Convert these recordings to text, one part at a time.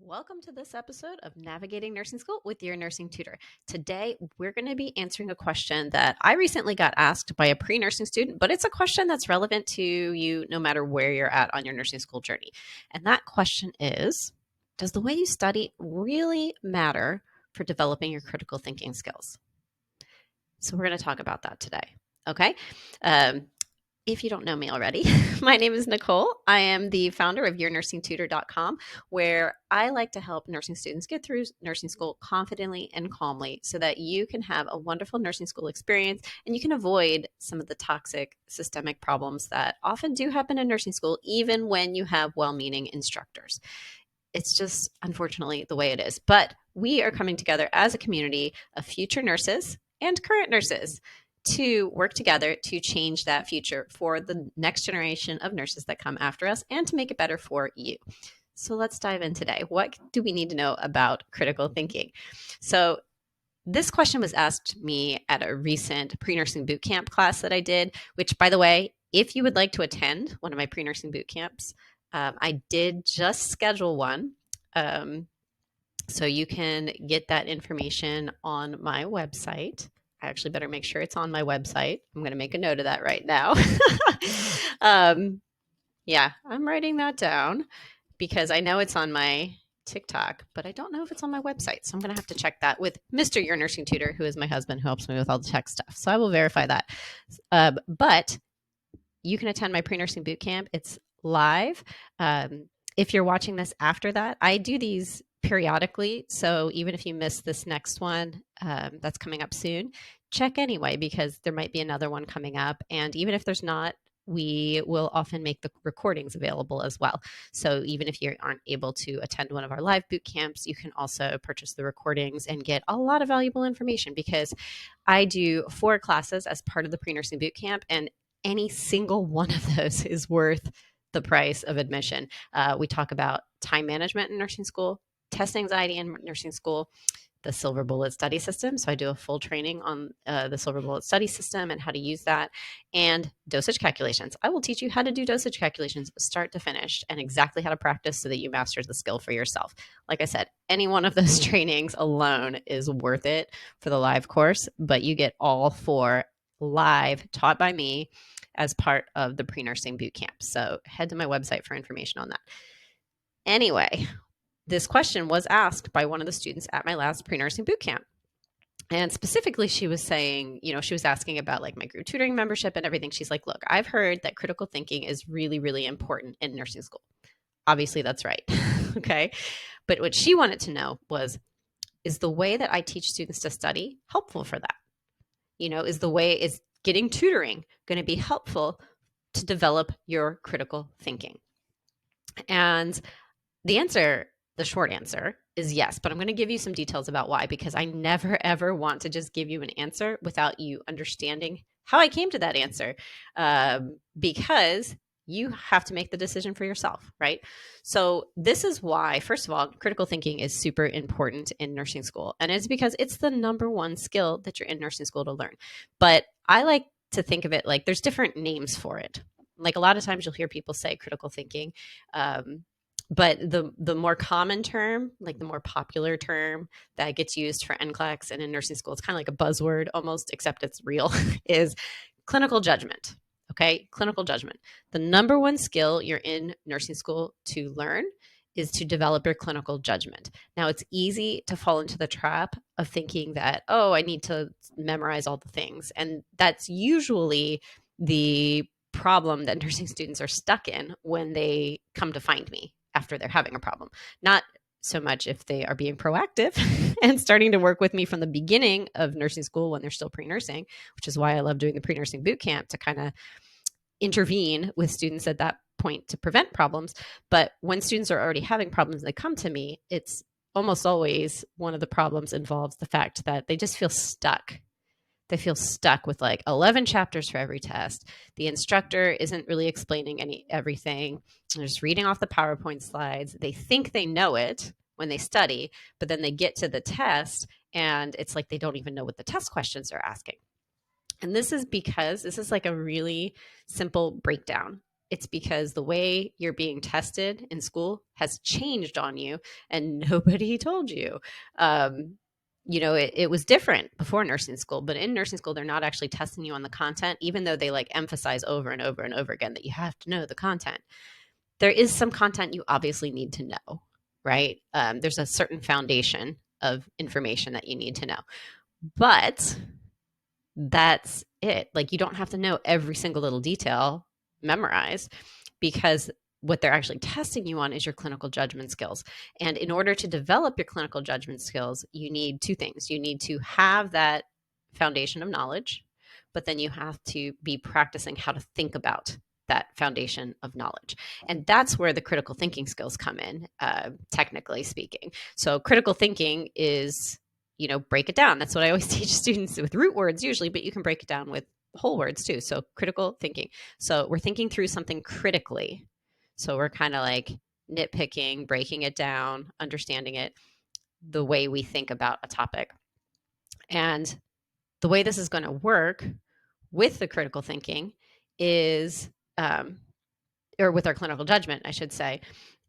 Welcome to this episode of Navigating Nursing School with your nursing tutor. Today, we're going to be answering a question that I recently got asked by a pre-nursing student, but it's a question that's relevant to you no matter where you're at on your nursing school journey. And that question is, does the way you study really matter for developing your critical thinking skills? So we're going to talk about that today. Okay. If you don't know me already, my name is Nicole. I am the founder of yournursingtutor.com, where I like to help nursing students get through nursing school confidently and calmly so that you can have a wonderful nursing school experience and you can avoid some of the toxic systemic problems that often do happen in nursing school, even when you have well-meaning instructors. It's just unfortunately the way it is. But we are coming together as a community of future nurses and current nurses to work together to change that future for the next generation of nurses that come after us and to make it better for you. So let's dive in today. What do we need to know about critical thinking? So this question was asked me at a recent pre-nursing boot camp class that I did, which, by the way, if you would like to attend one of my pre-nursing boot camps, I did just schedule one. So you can get that information on my website. I actually better make sure it's on my website. I'm going to make a note of that right now. Yeah, I'm writing that down because I know it's on my TikTok, but I don't know if it's on my website. So I'm going to have to check that with Mr. Your Nursing Tutor, who is my husband, who helps me with all the tech stuff. So I will verify that. But you can attend my pre-nursing boot camp. It's live. If you're watching this after that, I do these periodically. So even if you miss this next one that's coming up soon, check anyway, because there might be another one coming up. And even if there's not, we will often make the recordings available as well. So even if you aren't able to attend one of our live boot camps, you can also purchase the recordings and get a lot of valuable information, because I do 4 classes as part of the pre-nursing boot camp, and any single one of those is worth the price of admission. We talk about time management in nursing school, test anxiety in nursing school, the Silver Bullet study system. So I do a full training on the Silver Bullet study system and how to use that, and dosage calculations. I will teach you how to do dosage calculations start to finish and exactly how to practice so that you master the skill for yourself. Like I said, any one of those trainings alone is worth it for the live course, but you get all 4 live taught by me as part of the pre-nursing boot camp. So head to my website for information on that. Anyway, this question was asked by one of the students at my last pre-nursing boot camp. And specifically, she was saying, she was asking about like my group tutoring membership and everything. She's like, look, I've heard that critical thinking is really, really important in nursing school. Obviously, that's right. Okay. But what she wanted to know was, is the way that I teach students to study helpful for that? Is getting tutoring going to be helpful to develop your critical thinking? And the short answer is yes, but I'm going to give you some details about why, because I never, ever want to just give you an answer without you understanding how I came to that answer, because you have to make the decision for yourself, right? So this is why, first of all, critical thinking is super important in nursing school. And it's because it's the number one skill that you're in nursing school to learn. But I like to think of it like there's different names for it. Like a lot of times you'll hear people say critical thinking, but the more common term, like the more popular term that gets used for NCLEX and in nursing school, it's kind of like a buzzword almost, except it's real, is clinical judgment. Okay, clinical judgment. The number one skill you're in nursing school to learn is to develop your clinical judgment. Now, it's easy to fall into the trap of thinking that, oh, I need to memorize all the things. And that's usually the problem that nursing students are stuck in when they come to find me after they're having a problem. Not so much if they are being proactive and starting to work with me from the beginning of nursing school when they're still pre-nursing, which is why I love doing the pre-nursing boot camp, to kind of intervene with students at that point to prevent problems. But when students are already having problems and they come to me, it's almost always one of the problems involves the fact that they just feel stuck. They feel stuck with like 11 chapters for every test. The instructor isn't really explaining everything. They're just reading off the PowerPoint slides. They think they know it when they study, but then they get to the test and it's like they don't even know what the test questions are asking. And this is because this is like a really simple breakdown It's because the way you're being tested in school has changed on you and nobody told you. It was different before nursing school, but in nursing school, they're not actually testing you on the content, even though they like emphasize over and over and over again that you have to know the content. There is some content you obviously need to know, right? There's a certain foundation of information that you need to know, but that's it. Like, you don't have to know every single little detail memorized, because what they're actually testing you on is your clinical judgment skills. And in order to develop your clinical judgment skills, you need two things. You need to have that foundation of knowledge, but then you have to be practicing how to think about that foundation of knowledge. And that's where the critical thinking skills come in, technically speaking. So critical thinking is, break it down. That's what I always teach students with root words usually, but you can break it down with whole words too. So critical thinking. So we're thinking through something critically. So we're kind of like nitpicking, breaking it down, understanding it the way we think about a topic. And the way this is going to work with the critical thinking is, or with our clinical judgment, I should say,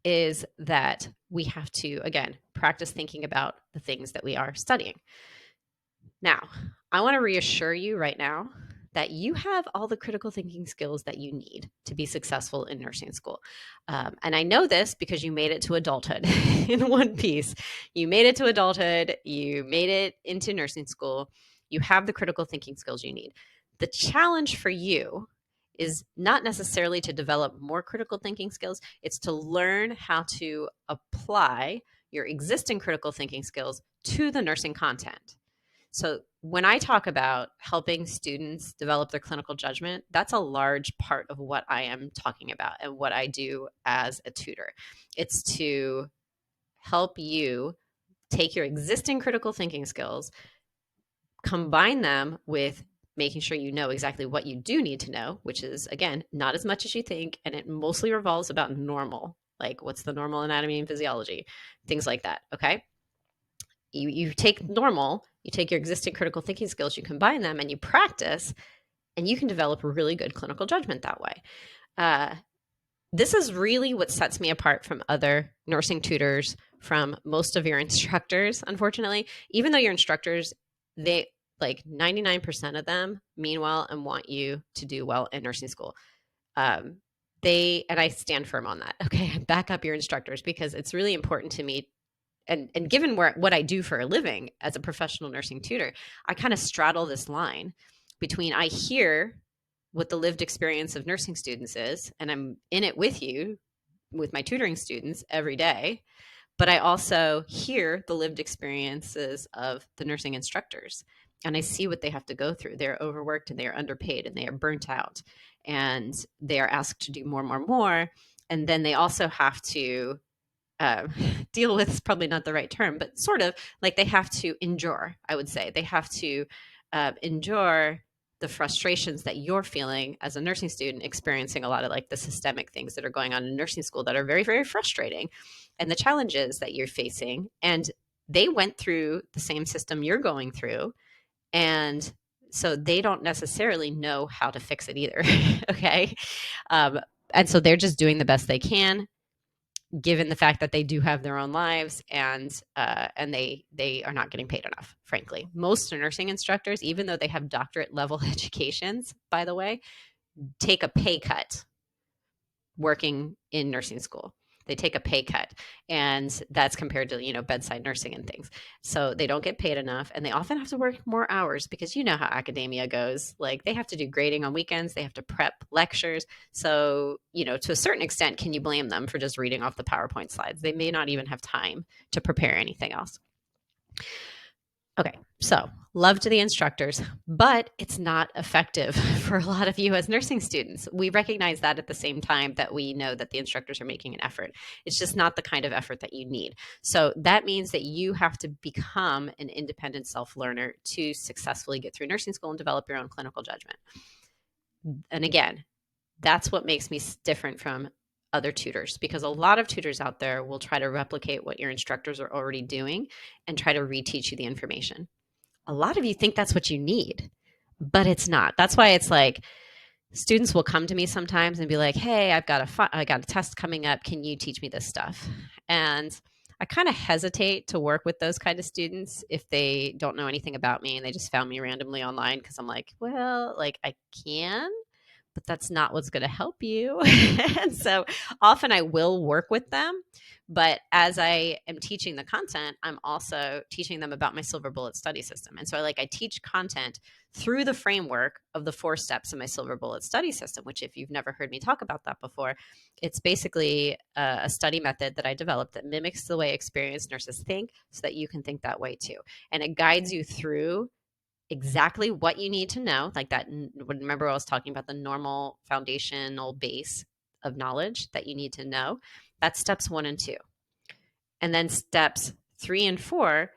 is that we have to, again, practice thinking about the things that we are studying. Now, I want to reassure you right now that you have all the critical thinking skills that you need to be successful in nursing school. And I know this because you made it to adulthood in one piece. You made it to adulthood, you made it into nursing school, you have the critical thinking skills you need. The challenge for you is not necessarily to develop more critical thinking skills, it's to learn how to apply your existing critical thinking skills to the nursing content. So when I talk about helping students develop their clinical judgment, that's a large part of what I am talking about and what I do as a tutor. It's to help you take your existing critical thinking skills, combine them with making sure you know exactly what you do need to know, which is, again, not as much as you think, and it mostly revolves about normal, like what's the normal anatomy and physiology, things like that, okay? You take normal, you take your existing critical thinking skills, you combine them, and you practice, and you can develop a really good clinical judgment that way. This is really what sets me apart from other nursing tutors, from most of your instructors, unfortunately. Even though your instructors, they like 99% of them mean well and want you to do well in nursing school. And I stand firm on that. Okay, back up your instructors, because it's really important to me. And given what I do for a living as a professional nursing tutor, I kind of straddle this line between, I hear what the lived experience of nursing students is, and I'm in it with you, with my tutoring students every day, but I also hear the lived experiences of the nursing instructors, and I see what they have to go through. They're overworked and they are underpaid and they are burnt out, and they are asked to do more. And then they also have to deal with, is probably not the right term, but sort of like they have to endure, I would say. They have to endure the frustrations that you're feeling as a nursing student, experiencing a lot of like the systemic things that are going on in nursing school that are very, very frustrating, and the challenges that you're facing. And they went through the same system you're going through. And so they don't necessarily know how to fix it either. Okay. And so they're just doing the best they can, given the fact that they do have their own lives, and they are not getting paid enough, frankly. Most nursing instructors, even though they have doctorate level educations, by the way, take a pay cut working in nursing school. They take a pay cut, and that's compared to, bedside nursing and things. So they don't get paid enough, and they often have to work more hours, because you know how academia goes. Like, they have to do grading on weekends, they have to prep lectures. So, to a certain extent, can you blame them for just reading off the PowerPoint slides? They may not even have time to prepare anything else. Okay, so love to the instructors, but it's not effective for a lot of you as nursing students. We recognize that at the same time that we know that the instructors are making an effort. It's just not the kind of effort that you need. So that means that you have to become an independent self-learner to successfully get through nursing school and develop your own clinical judgment. And again, that's what makes me different from other tutors, because a lot of tutors out there will try to replicate what your instructors are already doing and try to reteach you the information. A lot of you think that's what you need, but it's not. That's why it's like, students will come to me sometimes and be like, "Hey, I got a test coming up. Can you teach me this stuff?" And I kind of hesitate to work with those kind of students if they don't know anything about me and they just found me randomly online, because I'm like, well, like I can, but that's not what's going to help you. And so often I will work with them. But as I am teaching the content, I'm also teaching them about my silver bullet study system. And so I teach content through the framework of the 4 steps in my silver bullet study system, which, if you've never heard me talk about that before, it's basically a study method that I developed that mimics the way experienced nurses think, so that you can think that way too. And it guides you through exactly what you need to know, like that. Remember, I was talking about the normal foundational base of knowledge that you need to know. That's steps 1 and 2. And then steps 3 and 4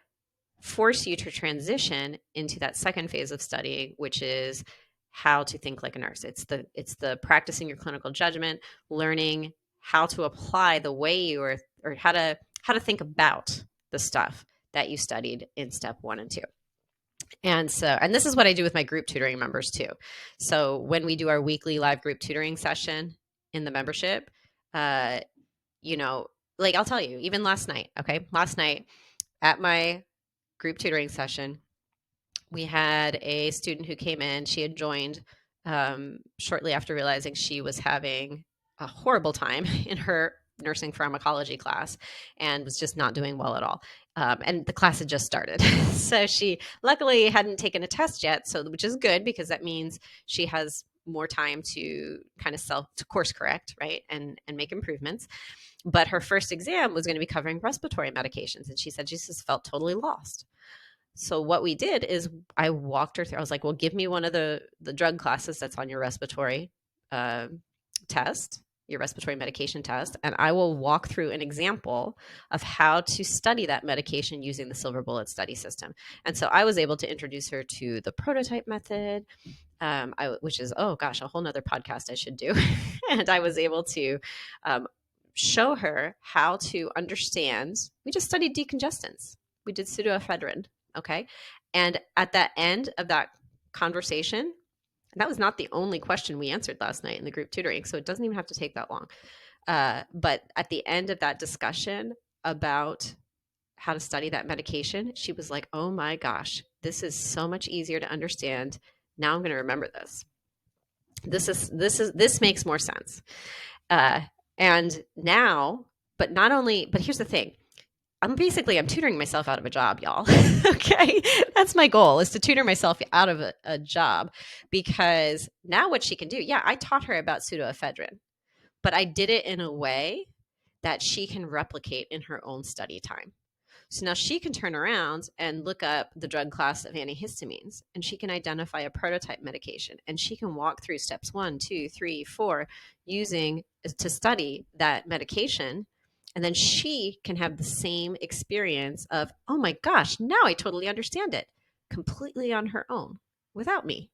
force you to transition into that second phase of studying, which is how to think like a nurse. It's the practicing your clinical judgment, learning how to apply the way you are, or how to think about the stuff that you studied in step 1 and 2. And this is what I do with my group tutoring members too. So when we do our weekly live group tutoring session in the membership, uh, like I'll tell you, even last night, at my group tutoring session, we had a student who came in. She had joined shortly after realizing she was having a horrible time in her nursing pharmacology class and was just not doing well at all. And the class had just started. So she luckily hadn't taken a test yet, which is good, because that means she has more time to kind of to course correct, right? And make improvements. But her first exam was going to be covering respiratory medications. And she said she just felt totally lost. So what we did is I walked her through. I was like, well, give me one of the drug classes that's on your respiratory test, your respiratory medication test, and I will walk through an example of how to study that medication using the silver bullet study system. And so I was able to introduce her to the prototype method, which is, oh gosh, a whole nother podcast I should do. And I was able to show her how to understand. We just studied decongestants. We did pseudoephedrine. Okay. And at the end of that conversation, that was not the only question we answered last night in the group tutoring, so it doesn't even have to take that long. But at the end of that discussion about how to study that medication, she was like, oh my gosh, this is so much easier to understand. Now I'm going to remember this. This makes more sense. And now, but here's the thing. I'm tutoring myself out of a job, y'all. Okay. That's my goal, is to tutor myself out of a job, because now what she can do, yeah, I taught her about pseudoephedrine, but I did it in a way that she can replicate in her own study time. So now she can turn around and look up the drug class of antihistamines, and she can identify a prototype medication, and she can walk through steps 1, 2, 3, 4 using to study that medication. And then she can have the same experience of, oh my gosh, now I totally understand it, completely on her own without me.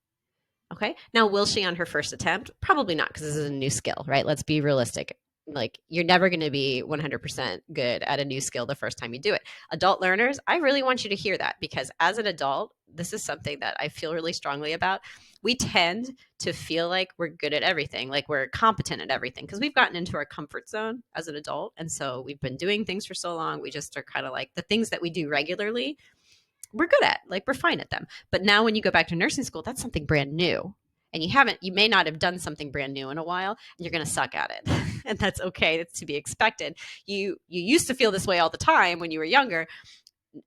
Okay. Now, will she on her first attempt? Probably not, because this is a new skill, right? Let's be realistic. Like, you're never going to be 100% good at a new skill the first time you do it. Adult learners, I really want you to hear that, because as an adult, this is something that I feel really strongly about. We tend to feel like we're good at everything, like we're competent at everything, because we've gotten into our comfort zone as an adult. And so we've been doing things for so long. We just are kind of like, the things that we do regularly, we're good at, like we're fine at them. But now when you go back to nursing school, that's something brand new. And you may not have done something brand new in a while, and you're going to suck at it. And that's okay. It's to be expected. You used to feel this way all the time when you were younger.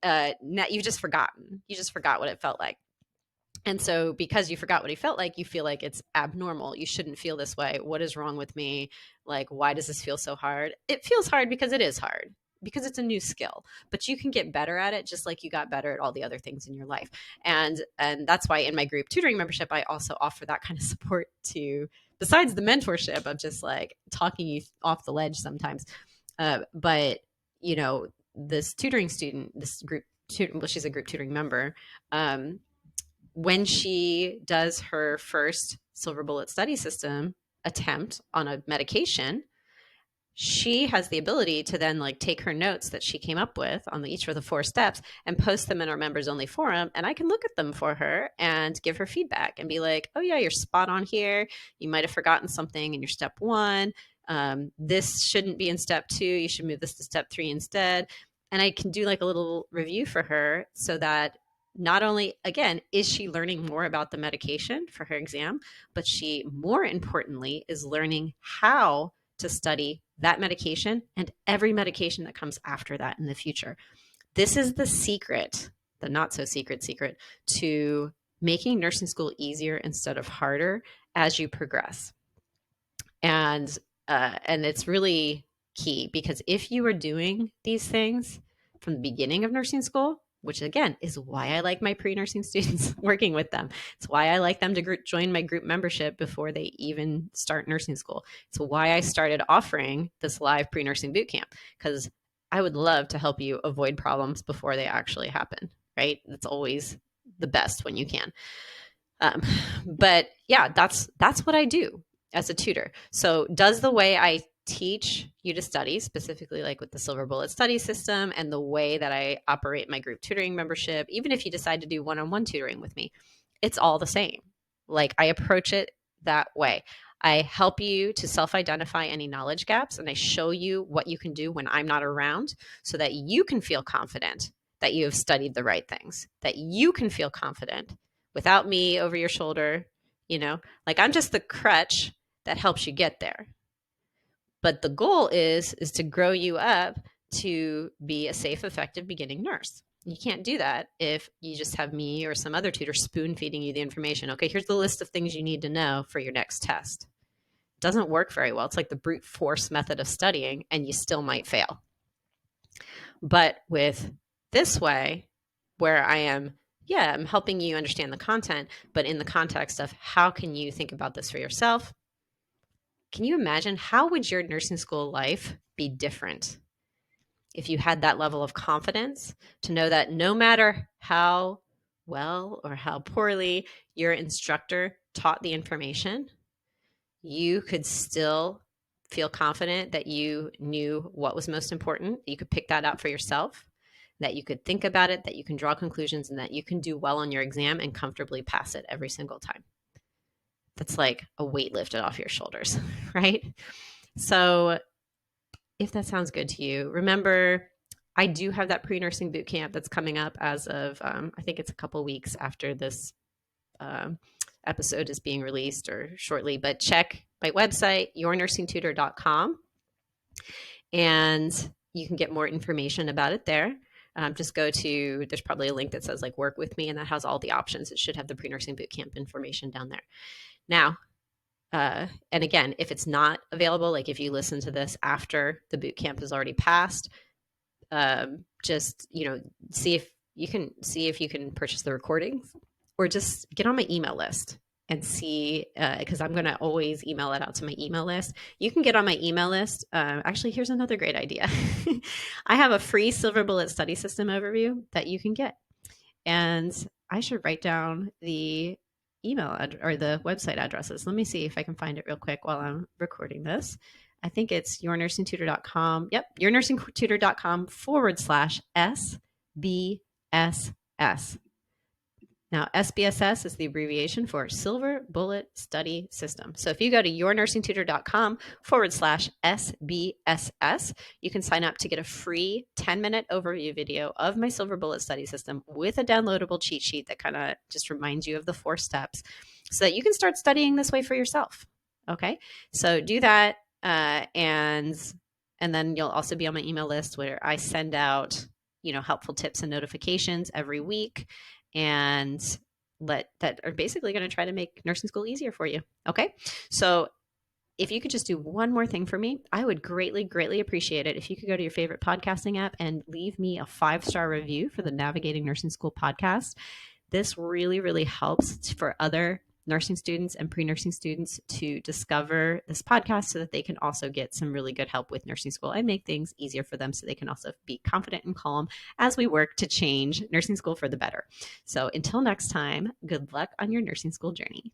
Now you've just forgotten. You just forgot what it felt like. And so because you forgot what he felt like, you feel like it's abnormal. You shouldn't feel this way. What is wrong with me? Like, why does this feel so hard? It feels hard because it is hard, because it's a new skill, but you can get better at it, just like you got better at all the other things in your life. And that's why in my group tutoring membership, I also offer that kind of support too, besides the mentorship of just like talking you off the ledge sometimes. But this tutoring student, she's a group tutoring member. When she does her first silver bullet study system attempt on a medication, she has the ability to then like take her notes that she came up with on each of the 4 steps and post them in our members only forum. And I can look at them for her and give her feedback and be like, oh yeah, you're spot on here. You might have forgotten something in your step 1. This shouldn't be in step 2. You should move this to step 3 instead. And I can do like a little review for her so that not only, again, is she learning more about the medication for her exam, but she, more importantly, is learning how to study that medication and every medication that comes after that in the future. This is the secret, the not so secret secret, to making nursing school easier instead of harder as you progress. And it's really key, because if you are doing these things from the beginning of nursing school, which again is why I like my pre-nursing students working with them. It's why I like them to join my group membership before they even start nursing school. It's why I started offering this live pre-nursing boot camp, because I would love to help you avoid problems before they actually happen, right? It's always the best when you can. But yeah, that's what I do as a tutor. So does the way I teach you to study, specifically like with the Silver Bullet study system and the way that I operate my group tutoring membership, even if you decide to do one-on-one tutoring with me, it's all the same. Like I approach it that way. I help you to self-identify any knowledge gaps, and I show you what you can do when I'm not around so that you can feel confident that you have studied the right things, that you can feel confident without me over your shoulder, like I'm just the crutch that helps you get there. But the goal is to grow you up to be a safe, effective beginning nurse. You can't do that if you just have me or some other tutor spoon feeding you the information. Okay, here's the list of things you need to know for your next test. It doesn't work very well. It's like the brute force method of studying, and you still might fail. But with this way, where I'm helping you understand the content, but in the context of how can you think about this for yourself? Can you imagine how would your nursing school life be different if you had that level of confidence to know that no matter how well or how poorly your instructor taught the information, you could still feel confident that you knew what was most important, you could pick that out for yourself, that you could think about it, that you can draw conclusions, and that you can do well on your exam and comfortably pass it every single time. That's like a weight lifted off your shoulders, right? So if that sounds good to you, remember, I do have that pre-nursing boot camp that's coming up as of, I think it's a couple weeks after this episode is being released or shortly, but check my website, yournursingtutor.com, and you can get more information about it there. Just go to, there's probably a link that says like work with me, and that has all the options. It should have the pre-nursing boot camp information down there. Now, and again, if it's not available, like if you listen to this after the boot camp is already passed, just, see if you can purchase the recordings, or just get on my email list and see, because I'm going to always email it out to my email list. You can get on my email list. Actually, here's another great idea. I have a free Silver Bullet study system overview that you can get. And I should write down the email or the website addresses. Let me see if I can find it real quick while I'm recording this. I think it's yournursingtutor.com. Yep, yournursingtutor.com/SBSS. Now, SBSS is the abbreviation for Silver Bullet Study System. So if you go to yournursingtutor.com/SBSS, you can sign up to get a free 10-minute overview video of my Silver Bullet Study System with a downloadable cheat sheet that kind of just reminds you of the 4 steps so that you can start studying this way for yourself. Okay, so do that, and then you'll also be on my email list where I send out, helpful tips and notifications every week, and that are basically going to try to make nursing school easier for you. Okay. So if you could just do one more thing for me, I would greatly, greatly appreciate it if you could go to your favorite podcasting app and leave me a 5-star review for the Navigating Nursing School podcast. This really, really helps for other nursing students and pre-nursing students to discover this podcast so that they can also get some really good help with nursing school and make things easier for them so they can also be confident and calm as we work to change nursing school for the better. So until next time, good luck on your nursing school journey.